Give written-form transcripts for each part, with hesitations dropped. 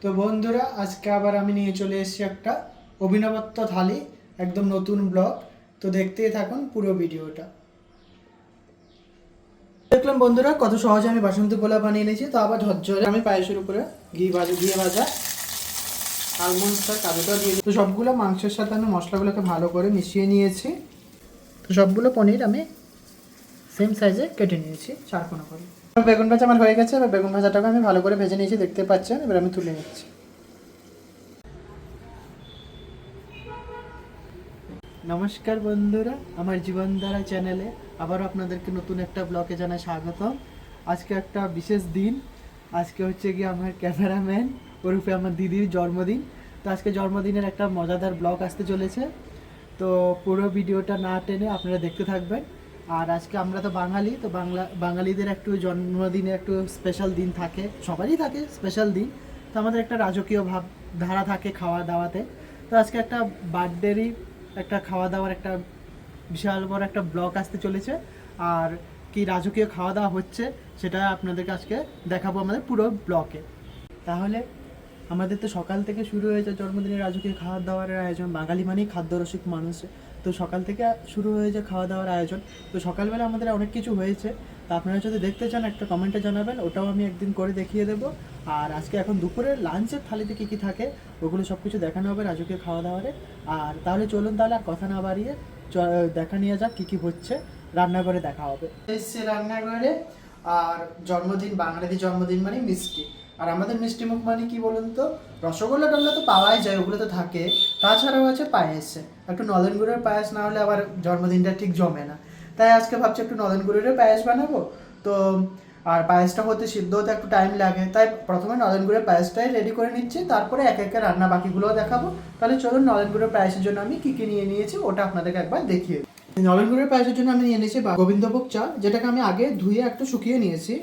তো বন্ধুরা, আজকে আবার আমি নিয়ে চলে এসেছি একটা অভিনবত্ব থালি, একদম নতুন ব্লগ। তো দেখতেই থাকুন পুরো ভিডিওটা। দেখলাম বন্ধুরা কত সহজে আমি বাসন্তী পোলাও বানিয়ে নিয়েছি, তো আবার ঝরঝরে আমি পায়েসের উপরে ঘি ভাজা আলমন্ডটা কাজুটা দিয়ে, তো সবগুলো মাংসের সাথে আমি মশলাগুলোকে ভালো করে মিশিয়ে নিয়েছি। তো সবগুলো পনির আমি সেম সাইজে কেটে নিয়েছি চারকোনা করে। বেগুন ভাজা আমার হয়ে গেছে। এবার বেগুন ভাজাটাকে আমি ভালো করে ভেজে নিয়েছি, দেখতে পাচ্ছেন। এবার আমি তুলে নিচ্ছি। নমস্কার বন্ধুরা, আমার জীবনধারা চ্যানেলে আবারও আপনাদেরকে নতুন একটা ব্লগে জানাই স্বাগতম। আজকে একটা বিশেষ দিন। আজকে হচ্ছে গিয়ে আমার ক্যামেরাম্যান ওরূপে আমার দিদির জন্মদিন। তো আজকে জন্মদিনের একটা মজাদার ব্লগ আসতে চলেছে। তো পুরো ভিডিওটা না টেনে আপনারা দেখতে থাকবেন। আর আজকে আমরা তো বাঙালি, তো বাঙালিদের একটু জন্মদিনে একটু স্পেশাল দিন থাকে, সবারই থাকে স্পেশাল দিন। তো আমাদের একটা রাজকীয় ধারা থাকে খাওয়া দাওয়াতে। তো আজকে একটা বার্থডেরই একটা খাওয়া দাওয়ার একটা বিশাল বড় একটা ব্লগ আসতে চলেছে। আর কি রাজকীয় খাওয়া দাওয়া হচ্ছে সেটা আপনাদেরকে আজকে দেখাবো আমাদের পুরো ব্লগে। তাহলে আমাদের তো সকাল থেকে শুরু হয়েছে জন্মদিনের রাজকীয় খাওয়া দাওয়ার আয়োজন। বাঙালি মানেই খাদ্যরসিক মানুষ, তো সকাল থেকে শুরু হয়েছে খাওয়া দাওয়ার আয়োজন। তো সকালবেলা আমাদের অনেক কিছু হয়েছে। তো আপনারা যদি দেখতে চান একটা কমেন্টে জানাবেন, ওটাও আমি একদিন করে দেখিয়ে দেবো। আর আজকে এখন দুপুরে লাঞ্চের থালিতে কী কী থাকে ওগুলো সব কিছু দেখানো হবে রাজকীয় খাওয়া দাওয়ারে। আর তাহলে চলুন, তাহলে আর কথা না বাড়িয়ে দেখা নিয়ে যাক কী কী হচ্ছে। রান্নাঘরে দেখা হবে। এসছে রান্নাঘরে। আর জন্মদিন, বাঙালিদের জন্মদিন মানে মিষ্টি। আর আমাদের মিষ্টি মুখ মানে কি বলুন তো, রসগোল্লা টল্লা তো পাওয়াই যায়, ওগুলো তো থাকে। তাছাড়াও আছে পায়েসে, একটু নলেন গুড়ের পায়েস না হলে আবার জন্মদিনটা ঠিক জমে না। তাই আজকে ভাবছি একটু নলেন গুড়ের পায়েস বানাবো। তো আর পায়েসটা সিদ্ধ হতে একটু টাইম লাগে, তাই প্রথমে নলেন গুড়ের পায়েসটাই রেডি করে নিচ্ছি, তারপরে এক একে রান্না বাকিগুলোও দেখাবো। তাহলে চলুন, নলেন গুড়ের পায়েসের জন্য আমি কী কী নিয়ে নিয়েছি ওটা আপনাদেরকে একবার দেখিয়ে দিই। নলেন গুড়ের পায়েসের জন্য আমি নিয়ে নিয়েছি গোবিন্দভোগ চাল, যেটাকে আমি আগে ধুয়ে একটু শুকিয়ে নিয়েছি।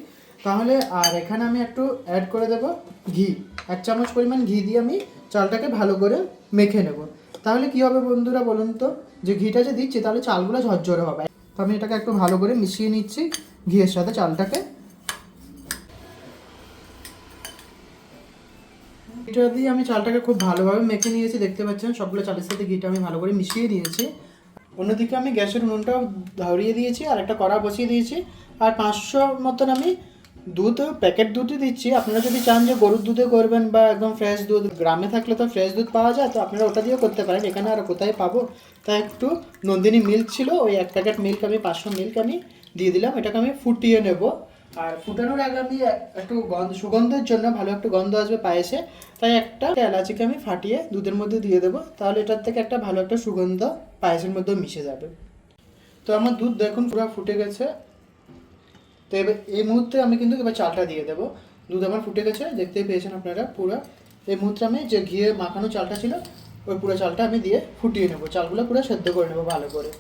তাহলে আর এখানে আমি একটু অ্যাড করে দেবো ঘি, 1 চামচ পরিমাণ ঘি দিয়ে আমি চালটাকে ভালো করে মেখে নেব। তাহলে কি হবে বন্ধুরা বলুন তো, যে ঘিটা যে দিচ্ছি তাহলে চালগুলো ঝরঝরে হবে। তো আমি এটাকে একটু ভালো করে মিশিয়ে নিচ্ছি ঘিয়ের সাথে চালটাকে। এটা দিয়ে আমি চালটাকে খুব ভালোভাবে মেখে নিয়েছি, দেখতে পাচ্ছেন সবগুলো চালের সাথে ঘিটা আমি ভালো করে মিশিয়ে দিয়েছি। অন্যদিকে আমি গ্যাসের উনুনটাও ধরিয়ে দিয়েছি আর একটা কড়া বসিয়ে দিয়েছি। আর 500 মতন আমি দুধ, প্যাকেট দুধই দিচ্ছি। আপনারা যদি চান যে গরুর দুধে করবেন বা একদম ফ্রেশ দুধ, গ্রামে থাকলে তো ফ্রেশ দুধ পাওয়া যায়, তো আপনারা ওটা দিয়েও করতে পারেন। এখানে আর কোথায় পাবো, তাই একটু নন্দিনী মিল্ক ছিল, ওই 1 প্যাকেট মিল্ক আমি 500 মিল্ক আমি দিয়ে দিলাম। এটাকে আমি ফুটিয়ে নেব। আর ফুটানোর আগে আমি একটু সুগন্ধের জন্য, ভালো একটু গন্ধ আসবে পায়েসে, তাই একটা এলাচিকে আমি ফাটিয়ে দুধের মধ্যে দিয়ে দেবো। তাহলে এটার থেকে একটা ভালো একটা সুগন্ধ পায়েসের মধ্যে মিশে যাবে। তো আমার দুধ দেখুন পুরো ফুটে গেছে। তো এবার এই মুহূর্তে আমি কিন্তু এবার চালটা দিয়ে দেবো। দুধ আমার ফুটে গেছে, দেখতেই পেয়েছেন আপনারা পুরো। এই মুহূর্তে আমি যে ঘিয়ে মাখানো চালটা ছিল ওই পুরো চালটা আমি দিয়ে ফুটিয়ে নেবো। চালগুলো পুরো সেদ্ধ করে নেবো ভালো করে।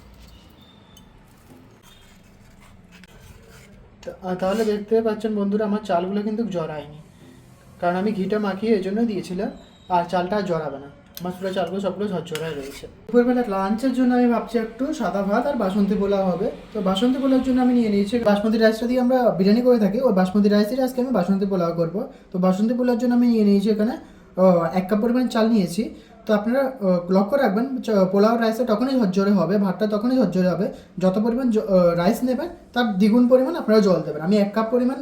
তাহলে দেখতে পাচ্ছেন বন্ধুরা, আমার চালগুলো কিন্তু জড়ায়নি, কারণ আমি ঘিটা মাখিয়ে এই জন্য দিয়েছিলাম। আর চালটা আর জড়াবে না, আমার পুরো চালগুলো সবগুলো ঝরঝরাই রয়েছে। দুপুরবেলা লাঞ্চের জন্য আমি ভাবছি একটু সাদা ভাত আর বাসন্তী পোলাও হবে। তো বাসন্তী পোলাওর জন্য আমি নিয়ে নিয়েছি বাসমতি রাইসটা দিয়ে আমরা বিরিয়ানি করে থাকি, ওই বাসমতি রাইসের আজকে আমি বাসন্তী পোলাও করবো। তো বাসন্তী পোলাওর জন্য আমি নিয়ে নিয়েছি এখানে 1 কাপ পরিমাণ চাল নিয়েছি। তো আপনারা লক্ষ্য রাখবেন, পোলাও রাইসটা তখনই ঝরঝরে হবে, ভাতটা তখনই ঝরঝরে হবে যত পরিমাণ রাইস নেবেন তার দ্বিগুণ পরিমাণ আপনারা জল দেবেন। আমি 1 কাপ পরিমাণ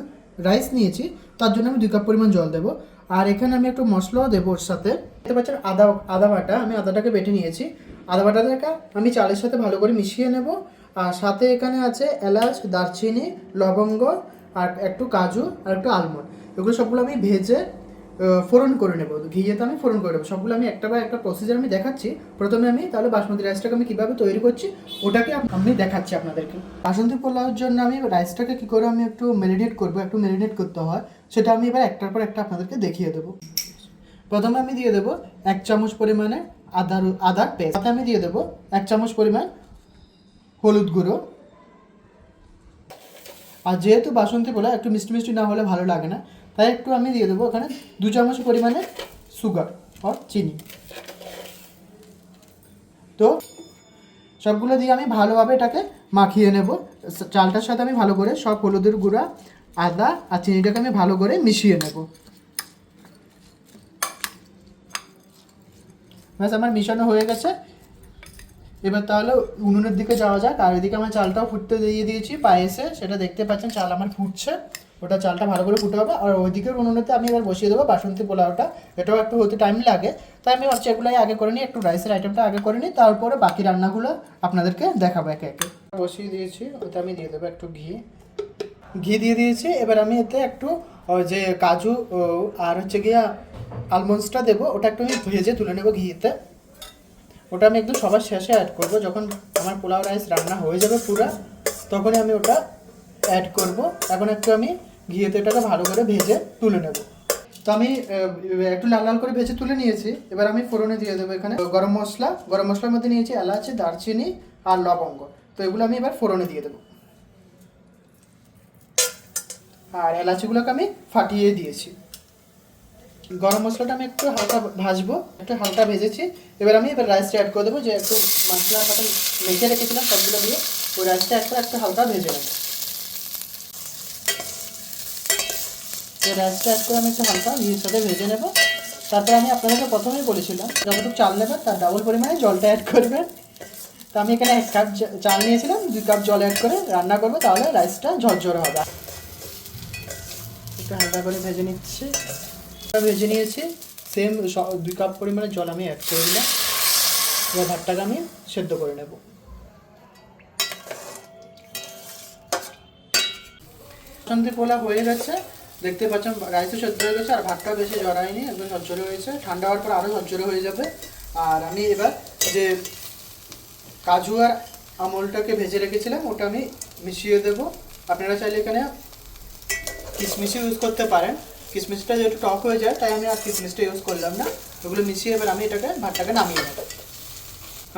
রাইস নিয়েছি, তার জন্য আমি 2 কাপ পরিমাণ জল দেবো। আর এখানে আমি একটু মশলাও দেবো ওর সাথে। দেখতে পাচ্ছেন আদা বাটা, আমি আদাটাকে বেটে নিয়েছি। আদা বাটাটাকে আমি চালের সাথে ভালো করে মিশিয়ে নেব। আর সাথে এখানে আছে এলাচ, দারচিনি, লবঙ্গ, আর একটু কাজু আর একটু আলমন্ড। এগুলো সবগুলো আমি ভেজে ফোড়ন করে নেব, ঘিয়েতে আমি ফোড়ন করে নেবো সবগুলো। আমি একটা বা একটা প্রসিজার আমি দেখাচ্ছি। প্রথমে আমি তাহলে বাসমতি রাইসটাকে আমি কীভাবে তৈরি করছি ওটাকে আমি দেখাচ্ছি আপনাদেরকে। বাসন্তী পোলাওর জন্য আমি রাইসটাকে কী করে আমি একটু ম্যারিনেট করবো, একটু ম্যারিনেট করতে হয়, সেটা আমি এবার একটার পর একটা আপনাদেরকে দেখিয়ে দেবো। প্রথমে আমি দিয়ে দেবো 1 চামচ পরিমাণে আদার পেস্ট, সাথে আমি দিয়ে দেবো 1 চামচ পরিমাণ হলুদ গুঁড়ো। আর যেহেতু বাসন্তী পোলাও একটু মিষ্টি মিষ্টি না হলে ভালো লাগে না, তাই একটু আমি দিয়ে দেবো এখানে 2 চামচ পরিমাণে সুগার আর চিনি। তো সবগুলো দিয়ে আমি ভালোভাবে এটাকে মাখিয়ে নেব। চালটার সাথে আমি ভালো করে সব হলুদের গুঁড়া, আদা আর চিনিটাকে আমি ভালো করে মিশিয়ে নেব। ব্যাস আমার মিশানো হয়ে গেছে। এবার তাহলে উনুনের দিকে যাওয়া যাক। আর এদিকে আমার চালটাও ফুটতে দিয়ে দিয়েছি পায়েসে, সেটা দেখতে পাচ্ছেন চাল আমার ফুটছে। ওটা চালটা ভালো করে ফুটে হবে। আর ওইদিকের উনুনেতে আমি এবার বসিয়ে দেবো বাসন্তী পোলাওটা। এটাও একটু হতে টাইম লাগে, তাই আমি ভাবছি এগুলোই আগে করে নিই, একটু রাইসের আইটেমটা আগে করে নিই, তারপরে বাকি রান্নাগুলো আপনাদেরকে দেখাবো একে একে। বসিয়ে দিয়েছি, ওতে আমি দিয়ে দেবো একটু ঘি দিয়ে দিয়েছি। এবার আমি এতে একটু যে কাজু আর হচ্ছে গিয়া আলমন্ডসটা দেবো, ওটা একটু আমি ভেজে তুলে নেবো ঘিতে। ওটা আমি একদম সবার শেষে অ্যাড করব, যখন আমার পোলাও রাইস রান্না হয়ে যাবে পুরো, তখনই আমি ওটা অ্যাড করব। এখন একটু আমি ঘিয়েতে এটাকে ভালো করে ভেজে তুলে নেব। তো আমি একটু লাল লাল করে ভেজে তুলে নিয়েছি। এবার আমি ফোড়নে দিয়ে দেবো এখানে গরম মশলার মধ্যে নিয়েছি এলাচি, দারচিনি আর লবঙ্গ। তো এগুলো আমি এবার ফোড়নে দিয়ে দেবো। আর এলাচিগুলোকে আমি ফাটিয়ে দিয়েছি। গরম মশলাটা আমি একটু হালকা ভাজবো, একটু হালকা ভেজেছি। এবার রাইসটা অ্যাড করে দেবো, যে একটু মশলার মতন মেখে রেখেছিলাম সবগুলো দিয়ে। ওই রাইসটা একটু হালকা ভেজে নেবো। এই রাইসটা অ্যাড করে আমি একটু হালকা ঘির সাথে ভেজে নেবো। তারপরে আমি আপনাদেরকে প্রথমেই বলেছিলাম যতটুকু চাল নেবেন তার ডাবল পরিমাণে জলটা অ্যাড করবেন। তো আমি এখানে 1 কাপ চাল নিয়েছিলাম, 2 কাপ জল অ্যাড করে রান্না করবো, তাহলে রাইসটা ঝরঝরে হবে। একটু হালকা করে ভেজে নিচ্ছি, ভেজে নিয়েছি। সেম 2 কাপ পরিমাণে জল আমি অ্যাড করে দিলাম। এবার ভাতটাকে আমি সেদ্ধ করে নেব। বাসন্তী পোলাও হয়ে গেছে, দেখতে পাচ্ছেন রাইসও সেদ্ধ হয়ে গেছে, আর ভাতটাও বেশি জড়ায়নি, একদম ঝরঝরে হয়েছে। ঠান্ডা হওয়ার পর আরও ঝরঝরে হয়ে যাবে। আর আমি এবার যে কাজু আর আমলটাকে ভেজে রেখেছিলাম ওটা আমি মিশিয়ে দেবো। আপনারা চাইলে এখানে কিশমিশও ইউজ করতে পারেন। কিশমিশটা যেহেতু টক হয়ে যায়, তাই আমি আর কিশমিশটা ইউজ করলাম না। ওগুলো মিশিয়ে এবার আমি ভাতটাকে নামিয়ে নেব।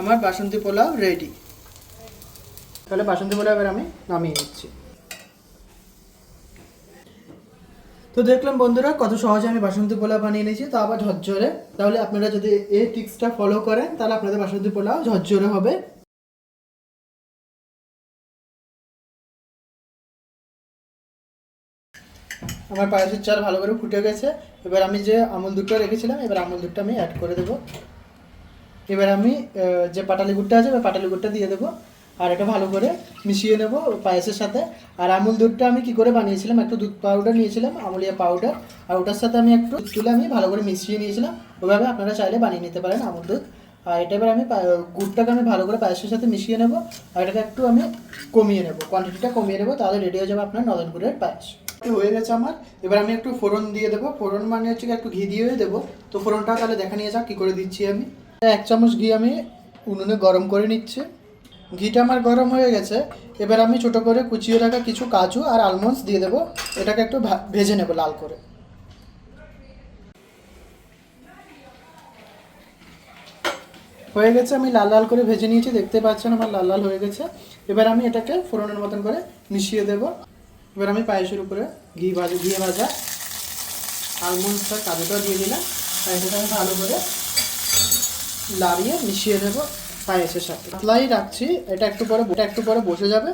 আমার বাসন্তী পোলাও রেডি। তাহলে বাসন্তী পোলাও এবার আমি নামিয়ে নিচ্ছি। তো দেখলাম বন্ধুরা কত সহজে আমি বাসন্তী পোলাও বানিয়ে নিয়েছি, তো আবার ঝরঝরে। তাহলে আপনারা যদি এই টিপসটা ফলো করেন, তাহলে আপনাদের বাসন্তী পোলাও ঝরঝরে হবে। আমার পায়েসের চাল ভালো করে ফুটে গেছে। এবার আমি যে আমুল দুধটা রেখেছিলাম, এবার আমুল দুধটা আমি অ্যাড করে দেবো। এবার আমি যে পাটালি গুড়টা আছে, ওই পাটালি গুড়টা দিয়ে দেবো। আর এটা ভালো করে মিশিয়ে নেব পায়েসের সাথে। আর আমুল দুধটা আমি কি করে বানিয়েছিলাম, একটু দুধ পাউডার নিয়েছিলাম, আমুলিয়া পাউডার, আর ওটার সাথে আমি একটু তুলে আমি ভালো করে মিশিয়ে নিয়েছিলাম। ওইভাবে আপনারা চাইলে বানিয়ে নিতে পারেন আমুল দুধ। আর এটা এবার আমি গুড়টাকে আমি ভালো করে পায়েসের সাথে মিশিয়ে নেব। আর এটাকে একটু আমি কমিয়ে নেব, কোয়ান্টিটিটা কমিয়ে নেব, তাহলে রেডি হয়ে যাবে আপনার নলেন গুড়ের পায়েস। হয়ে গেছে আমার। এবার আমি একটু ফোড়ন দিয়ে দেবো। ফোড়ন মানে হচ্ছে একটু ঘি দিয়ে দেবো। তো ফোড়নটা তাহলে দেখা নিয়ে যাক কী করে দিচ্ছি আমি। 1 চামচ ঘি আমি উনুনে গরম করে নিচ্ছি। ঘিটা আমার গরম হয়ে গেছে। এবার আমি ছোটো করে কুচিয়ে রাখা কিছু কাজু আর আলমন্ডস দিয়ে দেবো। এটাকে একটু ভেজে নেব লাল করে। হয়ে গেছে, আমি লাল লাল করে ভেজে নিয়েছি, দেখতে পাচ্ছেন আমার লাল লাল হয়ে গেছে। এবার আমি এটাকে ফোড়নের মতন করে মিশিয়ে দেবো। এবার আমি পায়েসের উপরে ঘিয়ে ভাজা আলমন্ডসটা কাজুটা দিয়ে দিলাম। আর এটাকে আমি ভালো করে লাড়িয়ে মিশিয়ে দেবো পায়েসের সাথে। পাতলাই রাখছি, এটা একটু পরে বসে যাবে।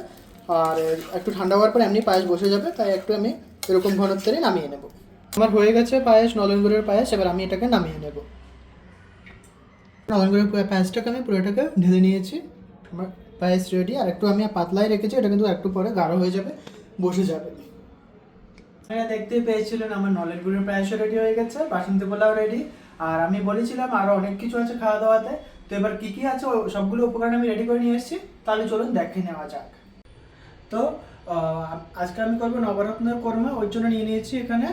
আর একটু ঠান্ডা হওয়ার পর এমনি পায়েস বসে যাবে, তাই একটু আমি এরকম ঘনত্বেরই নামিয়ে নেব। আমার হয়ে গেছে পায়েস, নলেন গুড়ের পায়েস। এবার আমি এটাকে নামিয়ে নেব। নলেন গুড়ের পায়েসটাকে আমি পুরোটাকে ঢেলে নিয়েছি। আমার পায়েস রেডি। আর একটু আমি পাতলাই রেখেছি, এটা কিন্তু একটু পরে গাঢ় হয়ে যাবে, বসে যাবে। দেখতেই পেয়েছিলেন আমার নলেন গুড়ের পায়েসও রেডি হয়ে গেছে, বাসন্তী পোলাও রেডি। আর আমি বলেছিলাম আরও অনেক কিছু আছে খাওয়া দাওয়াতে। তো এবার কী কী আছে সবগুলো উপকরণ আমি রেডি করে নিয়ে এসেছি, তাহলে চলুন দেখে নেওয়া যাক। তো আজকে আমি করবো নবরত্ন কোরমা। ওই জন্য নিয়ে নিয়েছি এখানে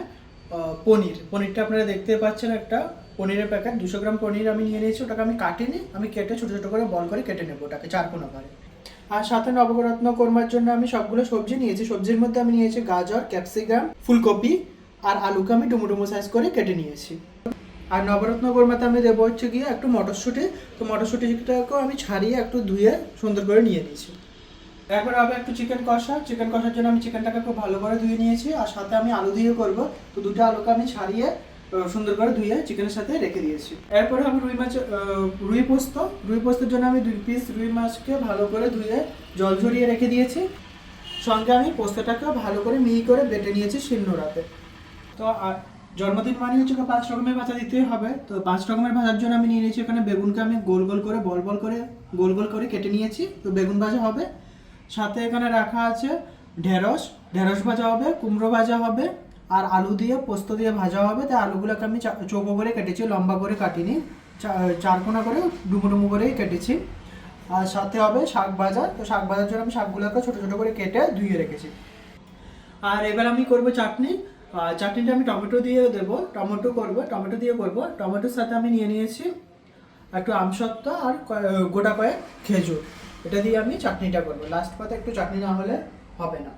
পনিরটা আপনারা দেখতে পাচ্ছেন, একটা পনিরের প্যাকেট 200 গ্রাম পনির আমি নিয়ে নিয়েছি। ওটাকে আমি কাটিনি, আমি কেটে ছোটো ছোটো করে বল করে কেটে নেবো ওটাকে 4 কোনা করে। আর সাথে নবরত্ন কোরমার জন্য আমি সবগুলো সবজি নিয়েছি। সবজির মধ্যে আমি নিয়েছি গাজর, ক্যাপসিকাম, ফুলকপি আর আলুকে আমি ডুমো সাইজ করে কেটে নিয়েছি। আর নবরত্ন কোরমাতে আমি দেবো হচ্ছে গিয়ে একটু মটরশুঁটি। তো মটরশুঁটিটাকেও আমি ছাড়িয়ে একটু ধুয়ে সুন্দর করে নিয়ে নিয়েছি। এরপর হবে একটু চিকেন কষার জন্য আমি চিকেনটাকে খুব ভালো করে ধুয়ে নিয়েছি। আর সাথে আমি আলু দিয়ে করবো, তো 2টা আলুকে আমি ছাড়িয়ে সুন্দর করে ধুয়ে চিকেনের সাথে রেখে দিয়েছি। এরপরে আমি রুই পোস্তের জন্য আমি 2 পিস রুই মাছকে ভালো করে ধুয়ে জল ঝরিয়ে রেখে দিয়েছি। সঙ্গে আমি পোস্তটাকে ভালো করে মিহি করে বেটে নিয়েছি শিলনোড়াতে। তো জন্মদিন মানে হচ্ছে 5 রকমের ভাজা দিতেই হবে। তো 5 রকমের ভাজার জন্য আমি নিয়ে নিয়েছি এখানে বেগুনকে আমি গোল গোল করে গোল গোল করে কেটে নিয়েছি, তো বেগুন ভাজা হবে। সাথে এখানে রাখা আছে ঢেঁড়স, ঢেঁড়স ভাজা হবে, কুমড়ো ভাজা হবে, আর আলু দিয়ে পোস্ত দিয়ে ভাজা হবে। তাই আলুগুলোকে আমি চৌকো করে কেটেছি, লম্বা করে কাটিনি, চারকোনা করে ডুমো ডুমো করেই কেটেছি। আর সাথে হবে শাক ভাজা। তো শাক ভাজার জন্য আমি শাকগুলোকে ছোটো ছোটো করে কেটে ধুয়ে রেখেছি। আর এবার আমি করব চাটনি। চাটনিটা আমি টমেটো দিয়ে দেবো, টমেটো দিয়ে করবো। টমেটোর সাথে আমি নিয়ে নিয়েছি একটু আমসত্ত্ব আর গোটা কয়েক খেজুর, এটা দিয়ে আমি চাটনিটা করবো। লাস্ট পাতে একটু চাটনি না হলে হবে না।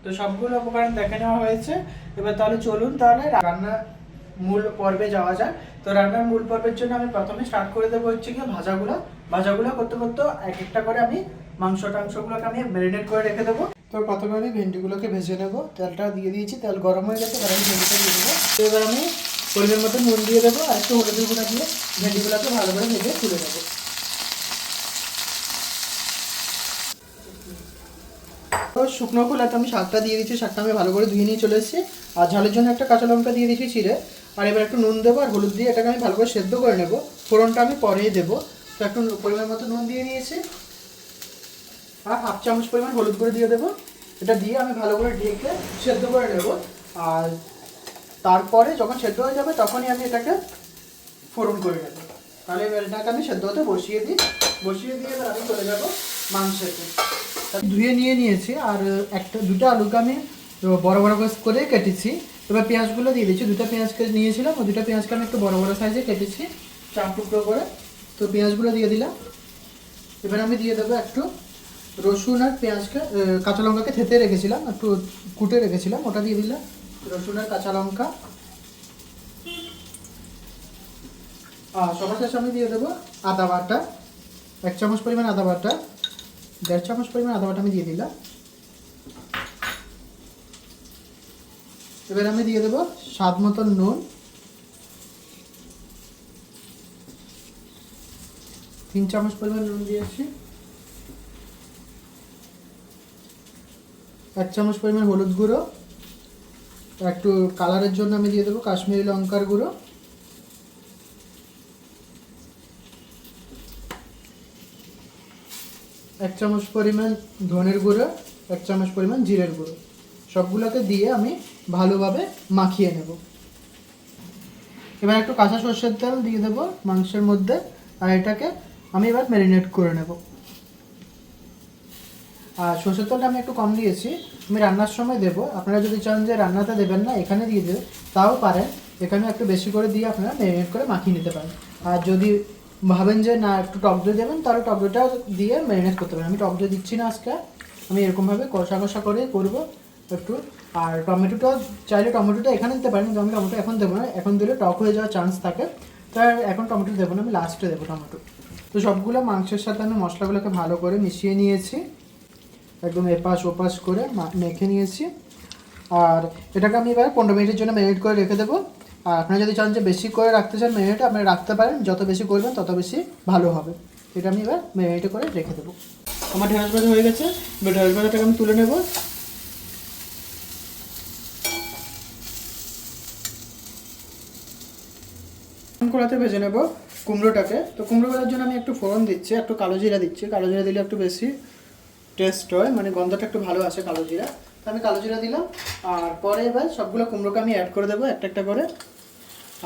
তো সবগুলো উপকরণ দেখে নেওয়া হয়েছে। এবার তাহলে চলুন তাহলে রান্নার মূল পর্বে যাওয়া যায়। তো রান্নার মূল পর্বের জন্য আমি প্রথমে স্টার্ট করে দেবো হচ্ছে কি ভাজাগুলো করতে করতে এক একটা করে আমি টাংশগুলোকে আমি ম্যারিনেট করে রেখে দেবো। তো প্রথমে আমি ভেন্ডিগুলোকে ভেজে নেবো। তেলটা দিয়ে দিয়েছি, তেল গরম হয়ে গেছে, এবার আমি ভেন্ডিটা দিয়ে দেবো। তো এবার আমি পরিমাণ মতো নুন দিয়ে দেবো আর একটু হলুদের গুঁড়া দিয়ে ভেন্ডিগুলোকে ভালো করে ভেজে তুলে নেবো। তো শুকনো খোলাতে আমি শাকটা দিয়ে দিচ্ছি, শাকটা আমি ভালো করে ধুয়ে নিয়ে চলে এসেছি। আর ঝালের জন্য একটা কাঁচা লঙ্কা দিয়ে দিচ্ছি চিড়ে। আর এবার একটু নুন দেবো আর হলুদ দিয়ে এটাকে আমি ভালো করে সেদ্ধ করে নেবো। ফোড়নটা আমি পরেই দেবো। তো একটু পরিমাণ মতো নুন দিয়ে নিয়েছি আর 1/2 চামচ পরিমাণ হলুদ করে দিয়ে দেবো। এটা দিয়ে আমি ভালো করে ঢেকে সেদ্ধ করে নেবো। আর তারপরে যখন সেদ্ধ হয়ে যাবে তখনই আমি এটাকে ফোড়ন করে নেবো। তাহলে এবার এটাকে আমি সেদ্ধ হতে বসিয়ে দিয়ে এবার আমি চলে যাবো মাংসেতে। ধুয়ে নিয়েছি আর দুটো আলুকে আমি বড় বড় করে কেটেছি। এবার পেঁয়াজগুলো দিয়ে দিচ্ছি। দুটো পেঁয়াজকে নিয়েছিলাম, ওই দুটো পেঁয়াজকে আমি একটু বড় বড় সাইজে কেটেছি 4 টুকরো করে। তো পেঁয়াজগুলো দিয়ে দিলাম। এবার আমি দিয়ে দেবো একটু রসুন আর পেঁয়াজকে, কাঁচা লঙ্কাকে থেতে রেখেছিলাম, একটু কুটে রেখেছিলাম, ওটা দিয়ে দিলাম। রসুন আর কাঁচা লঙ্কা। আর সবার শেষে আমি দিয়ে দেবো আদা বাটা, 1 চামচ পরিমাণ আদা বাটা, 1.5 চামচ পরিমাণ আদা বাটা আমি দিয়ে দিলাম। এবার আমি দিয়ে দেবো স্বাদ মতন নুন, 3 চামচ পরিমাণ নুন দিয়েছি। 1 চামচ পরিমাণ হলুদ গুঁড়ো, একটু কালারের জন্য আমি দিয়ে দেবো কাশ্মীরি লঙ্কার গুঁড়ো। 1 চামচ পরিমাণ ধনের গুঁড়ো, 1 চামচ পরিমাণ জিরের গুঁড়ো। সবগুলোকে দিয়ে আমি ভালোভাবে মাখিয়ে নেব। এবার একটু কাঁচা সর্ষের তেল দিয়ে দেবো মাংসের মধ্যে, আর এটাকে আমি এবার ম্যারিনেট করে নেব। আর সর্ষের তেলটা আমি একটু কম দিয়েছি, আমি রান্নার সময় দেবো। আপনারা যদি চান যে রান্নাতে দেবেন না, এখানে দিয়ে দেবে তাও পারেন। এখানে একটু বেশি করে দিয়ে আপনারা ম্যারিনেট করে মাখিয়ে নিতে পারেন। আর যদি ভাবেন যে না একটু টক দই দেবেন, তাহলে টক দইটাও দিয়ে ম্যারিনেট করতে পারেন। আমি টক দই দিচ্ছি না আজকে, আমি এরকমভাবে কষা কষা করে করবো একটু। আর টমেটোটা চাইলে টমেটোটা এখানে দিতে পারেন, কিন্তু আমি টমেটো এখন দেবো না, এখন দিলে টক হয়ে যাওয়ার চান্স থাকে। তাই এখন টমেটো দেবো না, আমি লাস্টে দেবো টমেটো। তো সবগুলো মাংসের সাথে আমি মশলাগুলোকে ভালো করে মিশিয়ে নিয়েছি, একদম এপাশ ওপাশ করে মেখে নিয়েছি। আর এটাকে আমি এবার 15 মিনিটের জন্য ম্যারিনেট করে রেখে দেবো। আর আপনারা যদি চান যে বেশি করে রাখতে চান ম্যারিনেট, আপনারা রাখতে পারেন, যত বেশি করবেন তত বেশি ভালো হবে। এটা আমি এবার ম্যারিনেট করে রেখে দেবো। আমার ঢেঁড়স ভাজা হয়ে গেছে, এবার ঢেঁড়স ভাজাটাকে আমি তুলে নেব। কড়াতে ভেজে নেব কুমড়োটাকে। তো কুমড়ো ভাজার জন্য আমি একটু ফোড়ন দিচ্ছি, একটু কালো জিরা দিচ্ছি। কালো জিরা দিলে একটু বেশি টেস্ট হয়, মানে গন্ধটা একটু ভালো আসে কালো জিরা। তো আমি কালো জিরা দিলাম। আর পরে এবার সবগুলো কুমড়োকে আমি অ্যাড করে দেবো একটা একটা করে,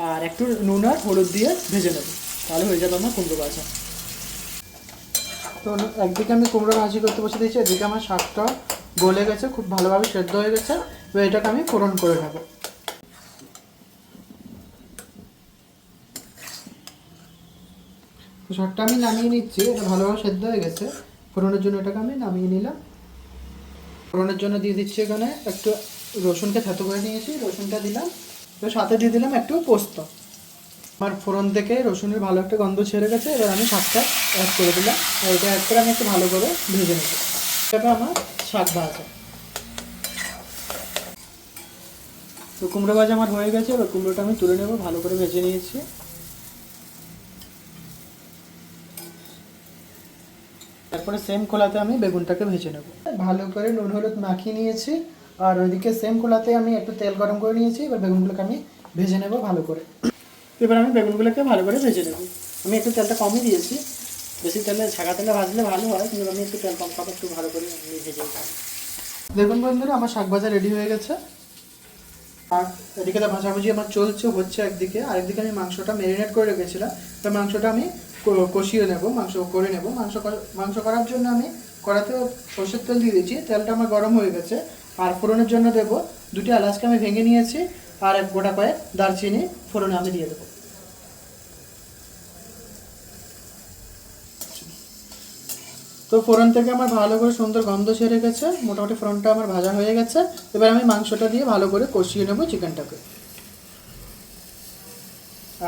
আর একটু নুন আর হলুদ দিয়ে ভেজে নেবো। তাহলে হয়ে যাবে আমার কুমড়ো ভাজা। তো একদিকে আমি কুমড়ো ভাজি করতে বসে দিয়েছি, এদিকে আমার শাকটা গলে গেছে, খুব ভালোভাবে সেদ্ধ হয়ে গেছে। এবার এটাকে আমি ফোড়ন করে নেবো। তো শাকটা আমি নামিয়ে নিচ্ছি, এটা ভালোভাবে সেদ্ধ হয়ে গেছে। ফোড়নের জন্য এটাকে আমি নামিয়ে নিলাম। ফোড়নের জন্য দিয়ে দিচ্ছি এখানে একটু রসুনকে থেতো করে নিয়েছি, রসুনটা দিলাম। তো সাথে দিয়ে দিলাম একটু পোস্ত। আমার ফোড়ন থেকে রসুনের ভালো একটা গন্ধ ছেড়ে গেছে, এবার আমি শাকটা অ্যাড করে দিলাম। আর এটা অ্যাড করে আমি একটু ভালো করে ভেজে নেব। এটা আমার শাক ভাজা। তো কুমড়ো ভাজা আমার হয়ে গেছে, এবার কুমড়োটা আমি তুলে নেব, ভালো করে ভেজে নিয়েছি। তারপরে সেম কলাতে আমি বেগুনটাকে ভেজে নেব। ভালো করে নুন হলুদ মাখিয়ে নিয়েছি। আর ওইদিকে সেম খোলাতে আমি একটু তেল গরম করে নিয়েছি। এবার বেগুনগুলোকে আমি ভেজে নেব ভালো করে। এবার আমি বেগুনগুলোকে ভালো করে ভেজে নেব। আমি একটু তেলটা কমই দিয়েছি, বেশি তেলে ছাকা তেলে ভাজলে ভালো হয়, কিন্তু আমি একটু তেল কম খাবো, একটু ভালো করে আমি ভেজে নিই। দেখুন বন্ধুরা, আমার শাক ভাজা রেডি হয়ে গেছে। আর এদিকে তো ভাজাভুজি আমার চলছে, হচ্ছে একদিকে। আরেকদিকে আমি মাংসটা ম্যারিনেট করে রেখেছিলাম, তো মাংসটা আমি কষিয়ে নেব, মাংস করে নেব। মাংস করার জন্য আমি কড়াতে সর্ষের তেল দিয়ে দিয়েছি, তেলটা আমার গরম হয়ে গেছে। আর ফোড়নের জন্য দেবো 2টি এলাচকে আমি ভেঙে নিয়েছি, আর এক গোটা কয়েক দারচিনি ফোড়নে আমি দিয়ে দেবো। তো ফোড়ন থেকে আমার ভালো করে সুন্দর গন্ধ ছেড়ে গেছে, মোটামুটি ফোড়নটা আমার ভাজা হয়ে গেছে। এবার আমি মাংসটা দিয়ে ভালো করে কষিয়ে নেবো চিকেনটাকে।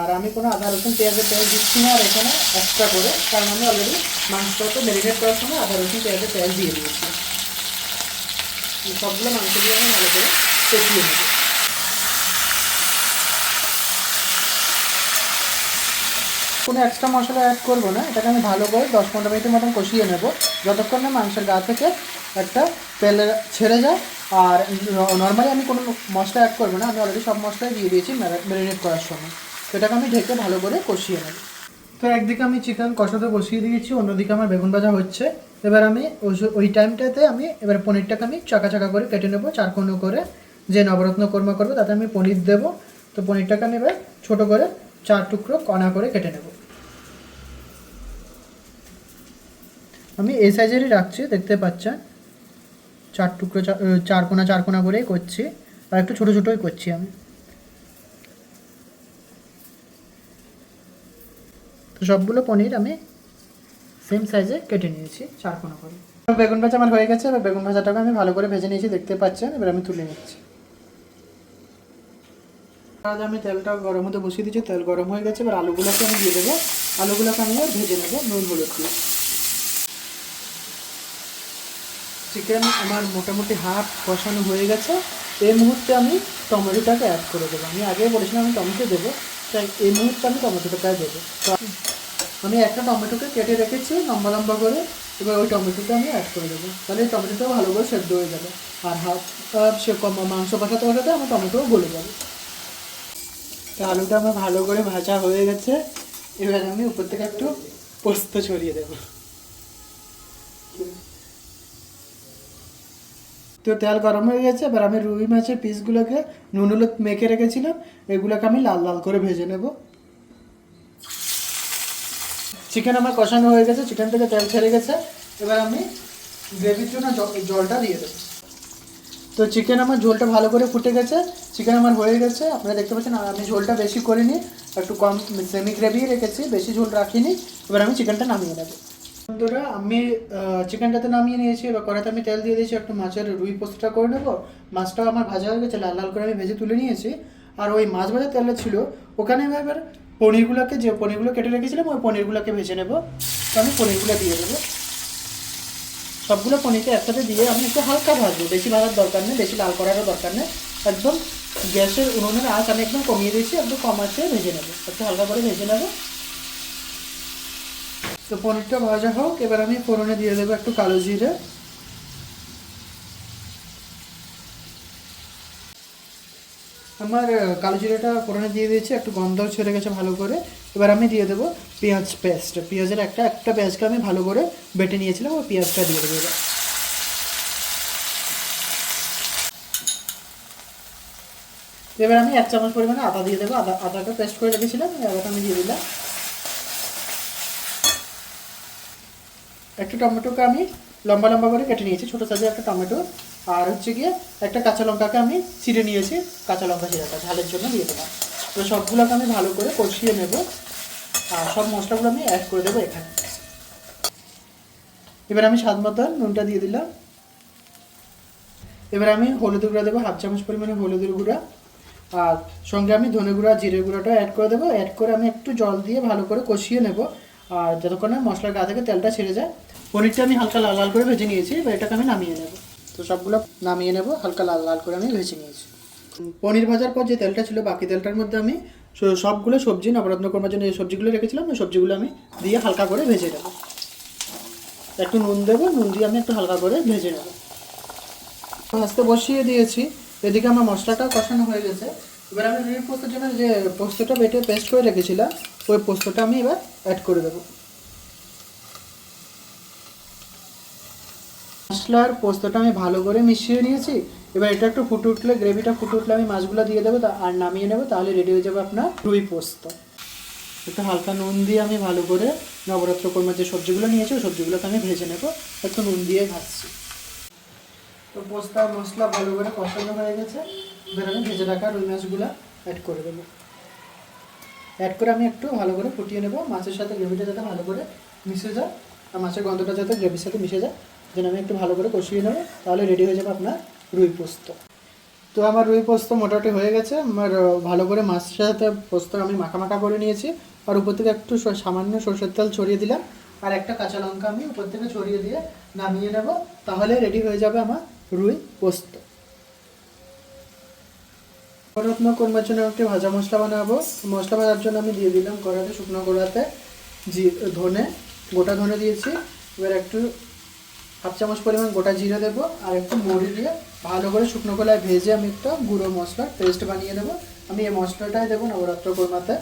আর আমি কোনো আদা রসুন পেঁয়াজের পেঁয়াজ দিচ্ছি না আর এখানে এক্সট্রা করে, কারণ আমি অলরেডি মাংসটা ম্যারিনেট করার সময় আদা রসুন পেঁয়াজের পেঁয়াজ দিয়ে দিয়েছি। সবগুলো মাংস দিয়ে আমি ভালো করে কষিয়ে নেব। কোনো এক্সট্রা মশলা অ্যাড করবো না, এটাকে আমি ভালো করে 10-15 মিনিটের মতন কষিয়ে নেব, যতক্ষণ না মাংসের গা থেকে একটা তেল ছেড়ে যায়। আর নর্মালি আমি কোনো মশলা অ্যাড করবো না, আমি অলরেডি সব মশলাই দিয়ে দিয়েছি ম্যারিনেট করার সময়। সেটাকে আমি ঢেকে ভালো করে কষিয়ে নেব। তো একদিকে আমি চিকেন কষাতে বসিয়ে দিয়েছি, অন্যদিকে আমার বেগুন ভাজা হচ্ছে। এবার আমি ওই টাইমটাতে আমি এবার পনিরটাকে আমি চাকা চাকা করে কেটে নেবো, চারকোনো করে, যে নবরত্ন কোরমা করবো তাতে আমি পনির দেবো। তো পনিরটাকে আমি এবার ছোটো করে 4 টুকরো কণা করে কেটে নেব। আমি এই সাইজেরই রাখছি, দেখতে পাচ্ছেন 4 টুকরো 4 কোনা করেই করছি, আর একটু ছোটো ছোটোই করছি আমি। তো সবগুলো পনির আমি সেম সাইজে কেটে নিয়েছি 4 কোনা করে। বেগুন ভাজা আমার হয়ে গেছে, এবার বেগুন ভাজাটাকে আমি ভালো করে ভেজে নিয়েছি, দেখতে পাচ্ছেন। এবার আমি তুলে নিচ্ছি। আজ আমি তেলটা গরম হতে বসিয়ে দিচ্ছি, তেল গরম হয়ে গেছে। এবার আলুগুলোকে আমি দিয়ে দেবো, আলুগুলোকে আমি ভেজে নেবো নুন হলুদ দিয়ে। চিকেন আমার মোটামুটি হাফ কষানো হয়ে গেছে। এই মুহূর্তে আমি টমেটোটাকে অ্যাড করে দেবো। আমি আগে বলেছিলাম আমি টমেটো দেবো, তাই এই মুহূর্তে আমি টমেটোটাকে দেবো। তো আমি একটা টমেটোকে কেটে রেখেছি লম্বা লম্বা করে, এবার ওই টমেটোটা আমি অ্যাড করে দেবো, তাহলে টমেটোটাও ভালো করে সেদ্ধ হয়ে যাবে। আর হাফ সে মাংস কষাতে কষাতে আমার টমেটোও গলে যাবে। তো আলুটা আমার ভালো করে ভাজা হয়ে গেছে। এবার আমি উপর থেকে একটু পোস্ত ছড়িয়ে দেবো। তো তেল গরম হয়ে গেছে, এবার আমি রুই মাছের পিসগুলোকে নুন হলুদ মেখে রেখেছিলাম, এগুলোকে আমি লাল লাল করে ভেজে নেব। চিকেন আমার কষানো হয়ে গেছে, চিকেন থেকে তেল ছেড়ে গেছে। এবার আমি গ্রেভির জন্য জলটা দিয়ে দেবো। তো চিকেন আমার ঝোলটা ভালো করে ফুটে গেছে, চিকেন আমার হয়ে গেছে। আপনারা দেখতে পাচ্ছেন আমি ঝোলটা বেশি করিনি, একটু কম সেমি গ্রেভি রেখেছি, বেশি ঝোল রাখিনি। এবার আমি চিকেনটা নামিয়ে নেব। বন্ধুরা, আমি চিকেনটাতে নামিয়ে নিয়েছি। এবার কড়াইতে আমি তেল দিয়ে দিয়েছি, একটু মাছের রুই পোস্তটা করে নেবো। মাছটাও আমার ভাজা হয়ে গেছে, লাল লাল করে আমি ভেজে তুলে নিয়েছি। আর ওই মাছ ভাজার তেলটা ছিল, ওখানে আমি এবার পনিরগুলো কেটে রেখেছিলাম, ওই পনিরগুলোকে ভেজে নেবো। তো আমি পনিরগুলো দিয়ে দেবো, সবগুলো পনিরকে একসাথে দিয়ে আমি একটু হালকা ভাজবো, বেশি ভাজার দরকার নেই, বেশি লাল করারও দরকার নেই। একদম গ্যাসের উনুনের আঁচ আমি একদম কমিয়ে দিয়েছি, একদম কম আঁচে ভেজে নেবো, একটু হালকা করে ভেজে নেবো। তো পনিরটা ভাজা হোক, এবার আমি ফোড়নে দিয়ে দেবো একটু কালো জিরে। আমার কালো জিরেটা ফোড়নে দিয়ে দিয়েছি, একটু গন্ধ ছেড়ে গেছে ভালো করে। এবার আমি দিয়ে দেবো পেঁয়াজ পেস্ট। পেঁয়াজের একটা পেঁয়াজকে আমি ভালো করে বেটে নিয়েছিলাম, ওই পেঁয়াজটা দিয়ে দেবো। এবার আমি 1 চামচ পরিমাণে আদা দিয়ে দেবো, আদাটা পেস্ট করে রেখেছিলাম, আদাটা আমি দিয়ে দিলাম। একটা টমেটোকে আমি লম্বা লম্বা করে কেটে নিয়েছি, ছোটো সাইজের একটা টমেটো। আর হচ্ছে গিয়ে একটা কাঁচা লঙ্কাকে আমি ছিঁড়ে নিয়েছি, কাঁচা লঙ্কা ছিঁড়াটা ঝালের জন্য দিয়ে দেবো। তো সবগুলোকে আমি ভালো করে কষিয়ে নেব, আর সব মশলাগুলো আমি অ্যাড করে দেবো এখানে। এবার আমি স্বাদ মতো নুনটা দিয়ে দিলাম। এবার আমি হলুদের গুঁড়া দেবো, 1/2 চামচ পরিমাণে হলুদের গুঁড়া। আর সঙ্গে আমি ধনে গুঁড়া জিরে গুঁড়াটা অ্যাড করে দেবো। অ্যাড করে আমি একটু জল দিয়ে ভালো করে কষিয়ে নেব, আর যতক্ষণ না মশলার গা থেকে তেলটা ছেড়ে যায়। পনিরটা আমি হালকা লাল লাল করে ভেজে নিয়েছি, এবার এটাকে আমি নামিয়ে নেব। তো সবগুলো নামিয়ে নেব, হালকা লাল লাল করে আমি ভেজে নিয়েছি। পনির ভাজার পর যে তেলটা ছিল, বাকি তেলটার মধ্যে আমি সবগুলো সবজি নবরত্ন কোরমার জন্য যে সবজিগুলো রেখেছিলাম, ওই সবজিগুলো আমি দিয়ে হালকা করে ভেজে নেব। একটু নুন দেবো, নুন দিয়ে আমি একটু হালকা করে ভেজে নেব। ভাজতে বসিয়ে দিয়েছি। এদিকে আমার মশলাটাও কষানো হয়ে গেছে। এবার আমি রুই পোস্তর জন্য যে পোস্তটা বেটে পেস্ট করে রেখেছিলাম, ওই পোস্তটা আমি এবার অ্যাড করে দেবো। মশলার পোস্তটা আমি ভালো করে মিশিয়ে নিয়েছি। এবার এটা একটু ফুটে উঠলে, গ্রেভিটা ফুটে উঠলে আমি মাছগুলো দিয়ে দেবো আর নামিয়ে নেবো, তাহলে রেডি হয়ে যাবে আপনার রুই পোস্ত। একটু হালকা নুন দিয়ে আমি ভালো করে নবরত্ন কর্মের যে সবজিগুলো নিয়েছি ওই সবজিগুলোকে আমি ভেজে নেবো, একটু নুন দিয়ে ভাজছি। তো পোস্তা মশলা ভালো করে কষানো হয়ে গেছে। এবার আমি ভেজে রাখা রুই মাছগুলো অ্যাড করে দেবো। অ্যাড করে আমি একটু ভালো করে ফুটিয়ে নেবো, মাছের সাথে গ্রেভিটা যাতে ভালো করে মিশে যায় আর মাছের গন্ধটা যাতে গ্রেভির সাথে মিশে যায়, যেন আমি একটু ভালো করে কষিয়ে নেবো, তাহলে রেডি হয়ে যাবে আপনার রুই পোস্ত। তো আমার রুই পোস্ত মোটামুটি হয়ে গেছে। আমার ভালো করে মাছের সাথে পোস্ত আমি মাখা করে নিয়েছি। আর উপর থেকে একটু সামান্য সরষের তেল ছড়িয়ে দিলাম, আর একটা কাঁচা লঙ্কা আমি উপর থেকে ছড়িয়ে দিয়ে নামিয়ে নেব, তাহলে রেডি হয়ে যাবে আমার রুই পোস্ত। নবরত্ন কোরমার জন্য একটি ভাজা মশলা বানাবো। মশলা ভাজার জন্য আমি দিয়ে দিলাম কড়াতে, শুকনো কড়াতে ধনে, গোটা ধনে দিয়েছি। এবার একটু হাফ চামচ পরিমাণ গোটা জিরে দেবো আর একটু মৌরি দিয়ে ভালো করে শুকনো কলায় ভেজে আমি একটা গুঁড়ো মশলার পেস্ট বানিয়ে নেবো। আমি এই মশলাটাই দেবো নবরাত্র কোরমাতে।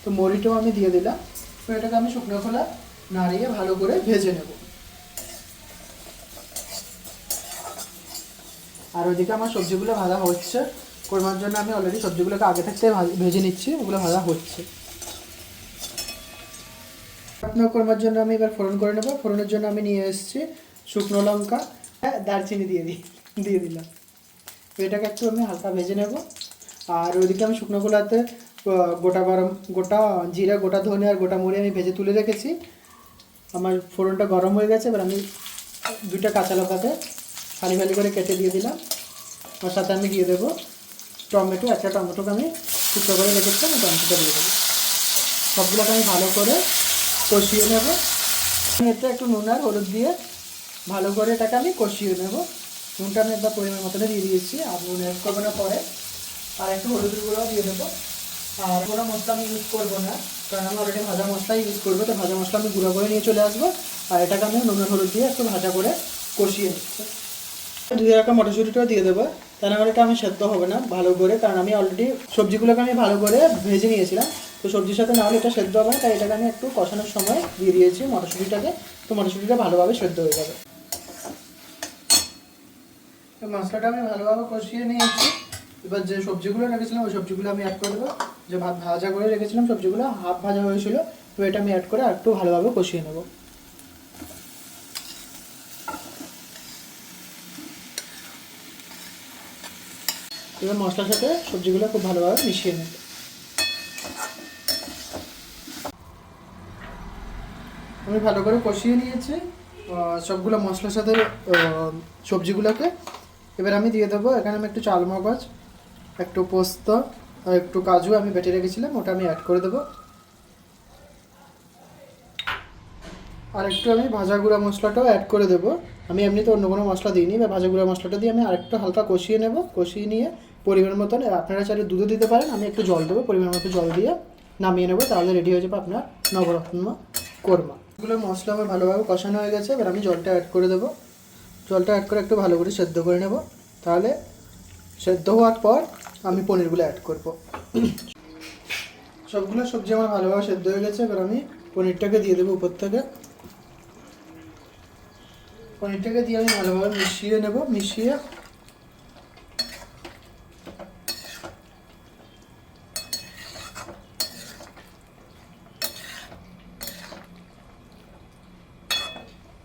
তো মৌরিটাও আমি দিয়ে দিলাম। তো এটাকে আমি শুকনো কলা নাড়িয়ে ভালো করে ভেজে নেব। আর ওইদিকে আমার সবজিগুলো ভাজা হচ্ছে। কোরমার জন্য আমি অলরেডি সবজিগুলোকে আগে থাকতে ভেজে নিচ্ছি, ওগুলো ভাজা হচ্ছে। আপনার কোরমার জন্য আমি এবার ফোড়ন করে নেবো। ফোড়নের জন্য আমি নিয়ে এসেছি শুকনো লঙ্কা, দারচিনি দিয়ে দিলাম। তো এটাকে একটু আমি হালকা ভেজে নেব। আর ওইদিকে আমি শুকনো কলাতে গোটা জিরা, গোটা ধনে আর গোটা মরিচ আমি ভেজে তুলে রেখেছি। আমার ফোড়নটা গরম হয়ে গেছে। এবার আমি দুইটা কাঁচা লঙ্কাকে ফালি করে কেটে দিয়ে দিলাম। ওর সাথে আমি দিয়ে দেবো টমেটো, একটা টমেটোকে আমি টুকরো করে রেখেছিলাম, টমেটোটা দিয়ে দেবো। সবগুলোকে আমি ভালো করে কষিয়ে নেব। এতে একটু নুন আর হলুদ দিয়ে ভালো করে এটাকে আমি কষিয়ে নেব। নুনটা আমি একবার পরিমাণ মতনে দিয়ে দিয়েছি, আর নুন অ্যাড করবো না পরে। আর একটু হলুদের গুঁড়োও দিয়ে দেবো। আর কোনো মশলা আমি ইউজ করবো না, কারণ আমি অলরেডি ভাজা মশলাই ইউজ করবো। তো ভাজা মশলা আমি গুঁড়ো করে নিয়ে চলে আসবো। আর এটাকে আমি নুন আর হলুদ দিয়ে একটু ভাজা করে কষিয়ে নিচ্ছি। ধুয়ে রাখা মটরশুঁটিটাও দিয়ে দেবো, তা নাহলে এটা আমি সেদ্ধ হবে না ভালো করে, কারণ আমি অলরেডি সবজিগুলোকে আমি ভালো করে ভেজে নিয়েছিলাম। তো সবজির সাথে নাহলে এটা সেদ্ধ হবে না, তাই এটাকে আমি একটু কষানোর সময় দিয়ে দিয়েছি মটরশুঁটিটাকে। তো মটরশুঁটিটা ভালোভাবে সেদ্ধ হয়ে যাবে। তো মশলাটা আমি ভালোভাবে কষিয়ে নিয়েছি। এবার যে সবজিগুলো রেখেছিলাম ওই সবজিগুলো আমি অ্যাড করে দেবো। যে ভাজা করে রেখেছিলাম সবজিগুলো হাফ ভাজা হয়েছিল, তো এটা আমি অ্যাড করে আর একটু ভালোভাবে কষিয়ে নেবো। এবার মশলার সাথে সবজিগুলো খুব ভালোভাবে মিশিয়ে নেব। আমি ভালো করে কষিয়ে নিয়েছি সবগুলো মশলার সাথে সবজিগুলোকে। এবার আমি দিয়ে দেবো, এখানে আমি একটু চাল মগজ, একটু পোস্ত আর একটু কাজু আমি বেটে রেখেছিলাম, ওটা আমি অ্যাড করে দেবো। আর একটু আমি ভাজা গুঁড়া মশলাটাও অ্যাড করে দেবো। আমি এমনিতে অন্য কোনো মশলা দিইনি, বা ভাজা গুঁড়া মশলাটা দিয়ে আমি আরেকটু হালকা কষিয়ে নেব। কষিয়ে নিয়ে পরিমাণ মতন, আপনারা চাইলে দুধও দিতে পারেন, আমি একটু জল দেবো, পরিমাণ মতো জল দিয়ে নামিয়ে নেবো, তাহলে রেডি হয়ে যাবে আপনার নবরত্ন কোরমা। এগুলো মশলা আমার ভালোভাবে কষানো হয়ে গেছে। এবার আমি জলটা অ্যাড করে দেবো। জলটা অ্যাড করে একটু ভালো করে সেদ্ধ করে নেব। তাহলে সেদ্ধ হওয়ার পর আমি পনিরগুলো অ্যাড করব। সবগুলো সবজি আমার ভালোভাবে সেদ্ধ হয়ে গেছে। এবার আমি পনিরটাকে দিয়ে দেবো উপর থেকে। পনিরটাকে দিয়ে আমি ভালোভাবে মিশিয়ে নেব। মিশিয়ে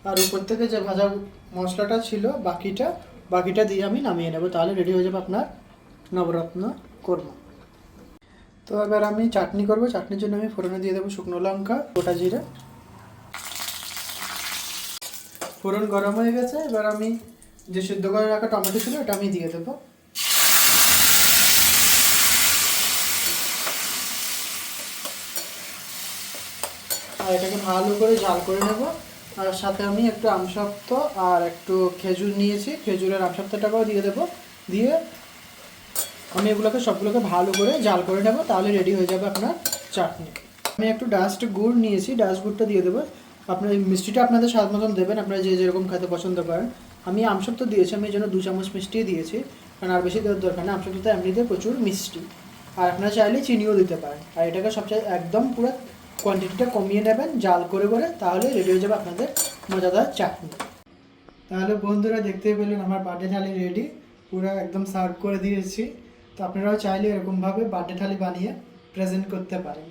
আর উপর থেকে যে ভাজা মশলাটা ছিল বাকিটা দিয়ে আমি নামিয়ে নেব, তাহলে রেডি হয়ে যাবে আপনার নবরত্ন কোরমা। তো এবার আমি চাটনি করব। চাটনির জন্য আমি ফোড়নে দিয়ে দেবো শুকনো লঙ্কা, গোটা জিরে। ফোড়ন গরম হয়ে গেছে। এবার আমি যে সিদ্ধ করে রাখা টমেটো ছিল এটা আমি দিয়ে দেবো। আর এটাকে ভালো করে জাল করে নেব। আর সাথে আমি একটু আমসত্ত্ব আর একটু খেজুর নিয়েছি, খেজুরের আমসত্ত্বটাকেও দিয়ে দেবো। দিয়ে আমি এগুলোকে সবগুলোকে ভালো করে জাল করে নেব, তাহলে রেডি হয়ে যাবে আপনার চাটনি। আমি একটু ডাস্ট গুড় নিয়েছি, ডাস্ট গুড়টা দিয়ে দেবো। আপনার মিষ্টিটা আপনাদের স্বাদ মতন দেবেন, আপনারা যে যেরকম খেতে পছন্দ করেন। আমি আমসত্ব দিয়েছি, আমি এই জন্য 2 চামচ মিষ্টি দিয়েছি, কারণ আর বেশি দেওয়ার দরকার নেই। আমসত্ব তো এমনিতে প্রচুর মিষ্টি, আর আপনারা চাইলে চিনিও দিতে পারেন। আর এটাকে সবচেয়ে একদম পুরো কোয়ান্টিটিটা কমিয়ে নেবেন জাল করে করে, তাহলে রেডি হয়ে যাবে আপনাদের মজাদার চাটনি। তাহলে বন্ধুরা দেখতেই পেলেন আমার বার্থডে থালি রেডি, পুরো একদম সার্ভ করে দিয়েছি। তো আপনারাও চাইলে এরকমভাবে বার্থডে থালি বানিয়ে প্রেজেন্ট করতে পারেন।